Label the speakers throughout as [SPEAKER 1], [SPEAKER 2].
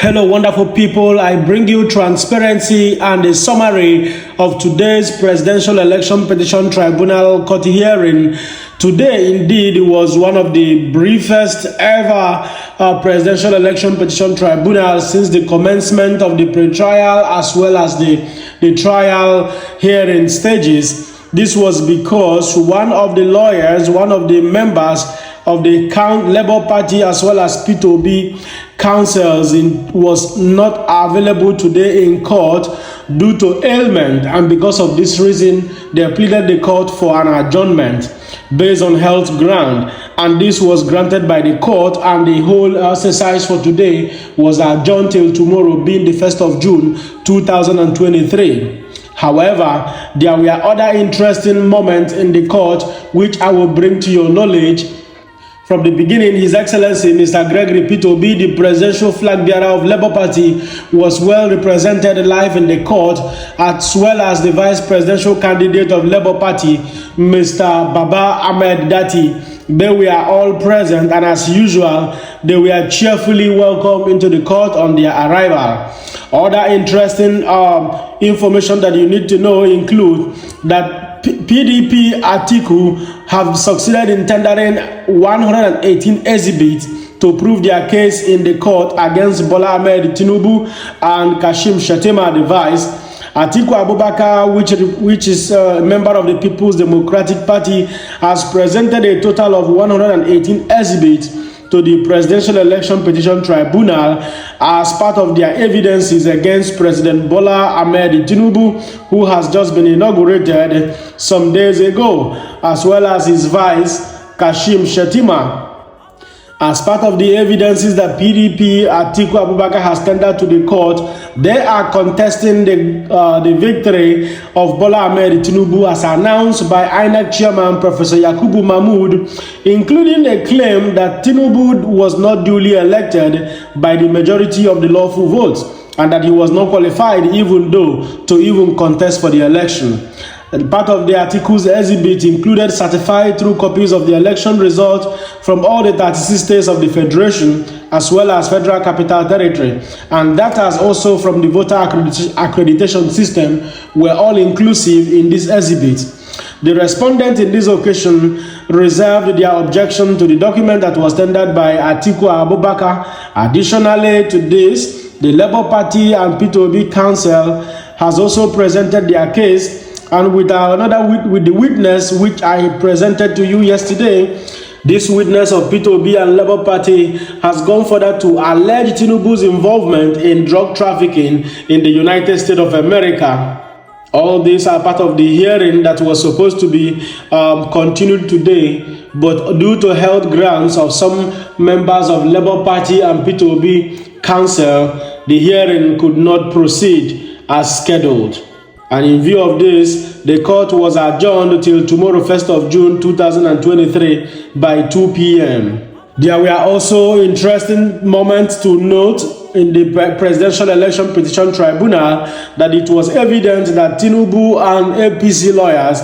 [SPEAKER 1] Hello, wonderful people. I bring you transparency and a summary of today's presidential election petition tribunal court hearing. Today, indeed, was one of the briefest ever presidential election petition tribunal since the commencement of the pre-trial as well as the trial hearing stages. This was because one of the lawyers, one of the members of the Labour Party as well as Peter Obi counsels was not available today in court due to ailment, and because of this reason they pleaded the court for an adjournment based on health ground, and this was granted by the court, and the whole exercise for today was adjourned till tomorrow, being the 1st of June 2023. However, there were other interesting moments in the court which I will bring to your knowledge. From the beginning, His Excellency Mr. Gregory Peter Obi, the presidential flag bearer of Labour Party, was well represented live in the court, as well as the vice presidential candidate of Labour Party, Mr. Baba Ahmed Dati. They were all present, and as usual, they were cheerfully welcomed into the court on their arrival. Other interesting information that you need to know include that PDP Atiku have succeeded in tendering 118 exhibits to prove their case in the court against Bola Ahmed Tinubu and Kashim Shettima, the vice. Atiku Abubakar, which is a member of the People's Democratic Party, has presented a total of 118 exhibits to the Presidential Election Petition Tribunal as part of their evidences against President Bola Ahmed Tinubu, who has just been inaugurated some days ago, as well as his vice, Kashim Shettima. As part of the evidences that PDP Atiku Abubakar has tendered to the court, they are contesting the victory of Bola Ahmed Tinubu as announced by INEC Chairman Professor Yakubu Mahmood, including a claim that Tinubu was not duly elected by the majority of the lawful votes and that he was not qualified to even contest for the election. And part of the article's exhibit included certified true copies of the election results from all the 36 states of the Federation as well as Federal Capital Territory, and data also from the voter accreditation system were all inclusive in this exhibit. The respondent in this occasion reserved their objection to the document that was tendered by Atiku Abubakar. Additionally to this, the Labour Party and Peter Obi Council has also presented their case, and with the witness which I presented to you yesterday, this witness of Peter Obi and Labour Party has gone further to allege Tinubu's involvement in drug trafficking in the United States of America. All these are part of the hearing that was supposed to be continued today, but due to health grounds of some members of Labour Party and Peter Obi Council, the hearing could not proceed as scheduled. And in view of this, the court was adjourned till tomorrow, 1st of June 2023 by 2 p.m. There were also interesting moments to note in the Presidential Election Petition Tribunal that it was evident that Tinubu and APC lawyers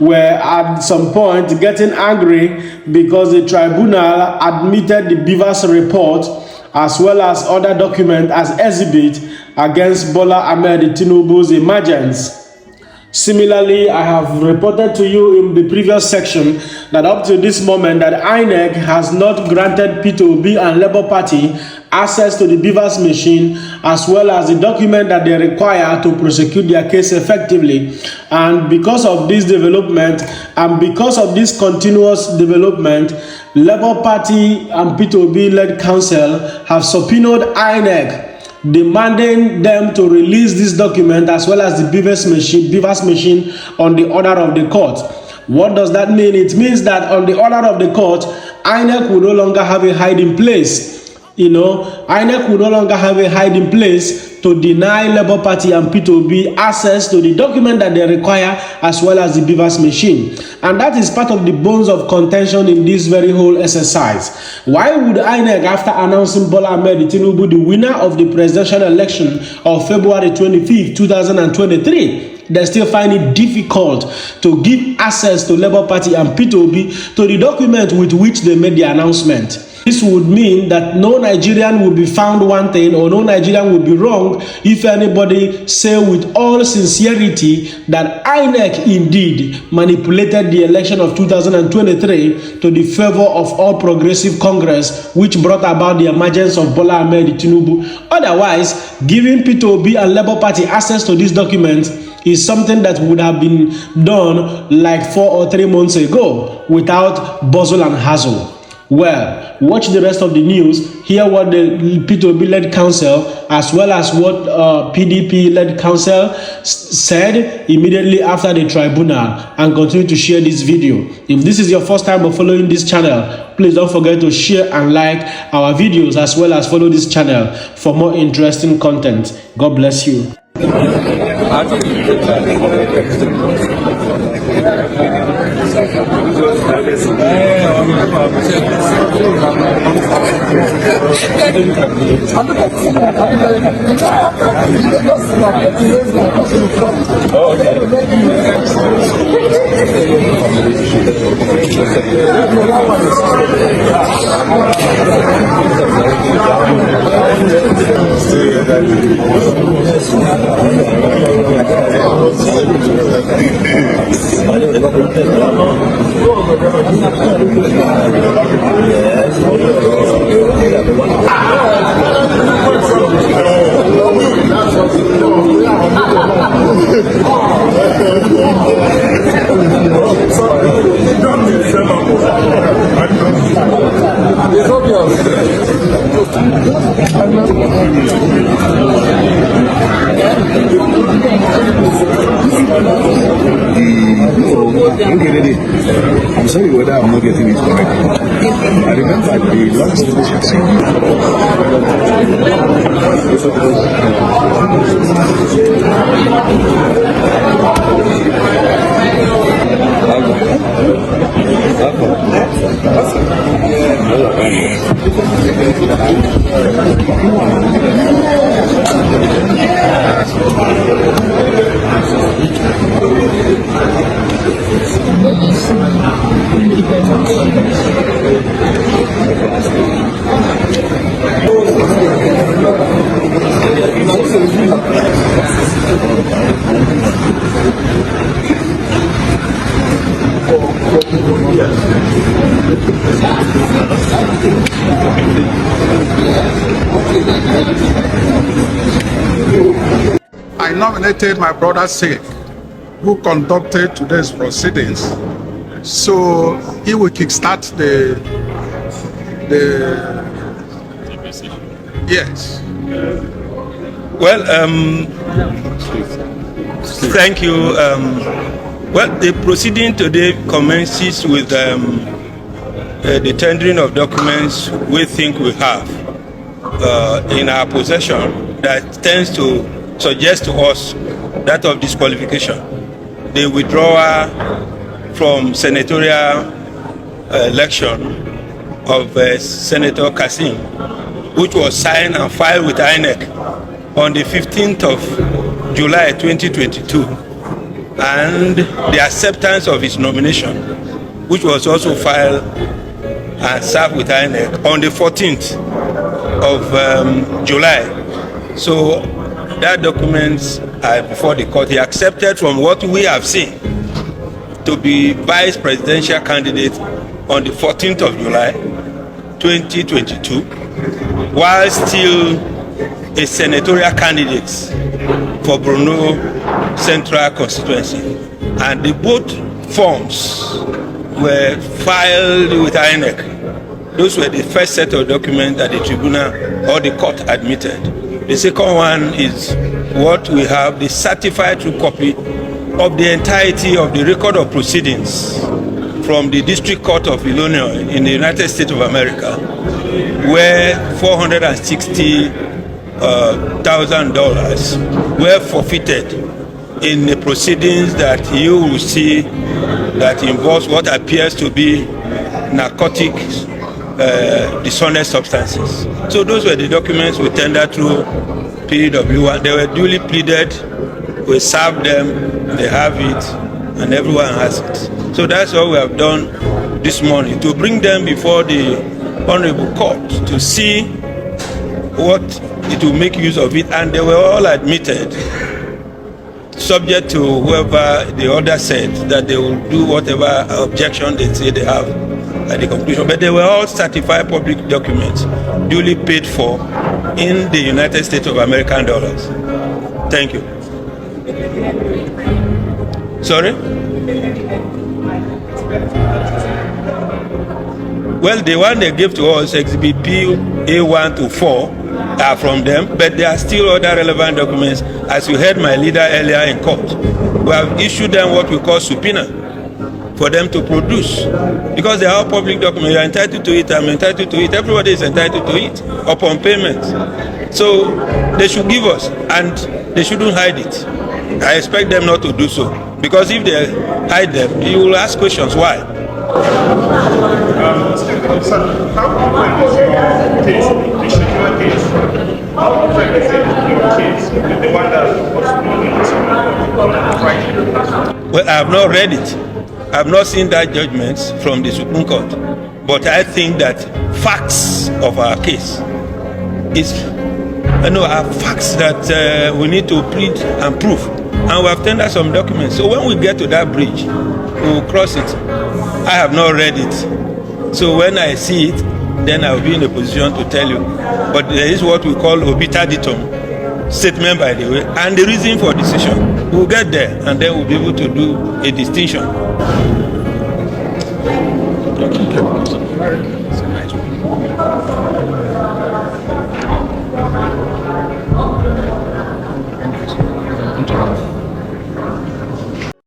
[SPEAKER 1] were at some point getting angry because the tribunal admitted the BVAS report as well as other documents as exhibit against Bola Ahmed Tinubu's emergence. Similarly, I have reported to you in the previous section that up to this moment that INEC has not granted Peter Obi and Labour Party access to the BVAS machine as well as the document that they require to prosecute their case effectively. And because of this development and because of this continuous development, Labour Party and Peter Obi-led council have subpoenaed INEC, demanding them to release this document as well as the BVAS machine on the order of the court. What does that mean? It means that on the order of the court, INEC will no longer have a hiding place. INEC will no longer have a hiding place to deny Labour Party and Peter Obi access to the document that they require as well as the BVAS machine. And that is part of the bones of contention in this very whole exercise. Why would INEC, after announcing Bola Ahmed Tinubu the winner of the presidential election of February 25th, 2023, they still find it difficult to give access to Labour Party and Peter Obi to the document with which they made the announcement? This would mean that no Nigerian will be found wanting or no Nigerian will be wrong if anybody say with all sincerity that INEC indeed manipulated the election of 2023 to the favor of All Progressive Congress, which brought about the emergence of Bola Ahmed Tinubu. Otherwise, giving Peter Obi and Labour Party access to this document is something that would have been done like 4 or 3 months ago without bustle and hassle. Well, watch the rest of the news, hear what the Peter Obi-led council as well as what PDP-led council said immediately after the tribunal, and continue to share this video. If this is your first time of following this channel, please don't forget to share and like our videos as well as follow this channel for more interesting content. God bless you.
[SPEAKER 2] I'm sorry whether I'm not getting it correct. I remember the last
[SPEAKER 3] I nominated my brother Singh, who conducted today's proceedings, so he will kickstart the yes.
[SPEAKER 4] Well, thank you. Well, the proceeding today commences with the tendering of documents we think we have in our possession that tends to suggest to us that of disqualification, the withdrawal from senatorial election of Senator Kasim, which was signed and filed with INEC on the 15th of July 2022, and the acceptance of his nomination, which was also filed and served with INEC on the 14th of July. So that documents are before the court. He accepted, from what we have seen, to be vice presidential candidate on the 14th of July 2022, while still a senatorial candidate for Bruno Central constituency. And the both forms were filed with INEC. Those were the first set of documents that the tribunal or the court admitted. The second one is what we have, the certified true copy of the entirety of the record of proceedings from the District Court of Illinois in the United States of America, where $460,000 were forfeited in the proceedings that you will see that involves what appears to be narcotics, dishonest substances. So those were the documents we tendered through PW. They were duly pleaded, we served them, they have it, and everyone has it. So that's what we have done this morning, to bring them before the honorable court to see what it will make use of it, and they were all admitted, subject to whoever the order said that they will do whatever objection they say they have at the conclusion. But they were all certified public documents, duly paid for in the United States of American dollars. Thank you. Sorry? Well, the one they gave to us, Exhibit P A1 to 4, are from them, but there are still other relevant documents. As you heard my leader earlier in court, we have issued them what we call subpoena for them to produce, because they are all public documents. You are entitled to it, I'm entitled to it, everybody is entitled to it upon payment. So they should give us, and they shouldn't hide it. I expect them not to do so, because if they hide them, you will ask questions why.
[SPEAKER 5] How different is your case, the Shekina case? How different is your case with the one that was known Friday?
[SPEAKER 4] Well, I have not read it. I have not seen that judgment from the Supreme Court. But I think that facts of our case are facts that we need to plead and prove. And we have tendered some documents. So when we get to that bridge, we will cross it. I have not read it. So when I see it, then I will be in a position to tell you. But there is what we call obiter dictum, statement by the way, and the reason for decision. We'll get there, and then we'll be able to do a distinction.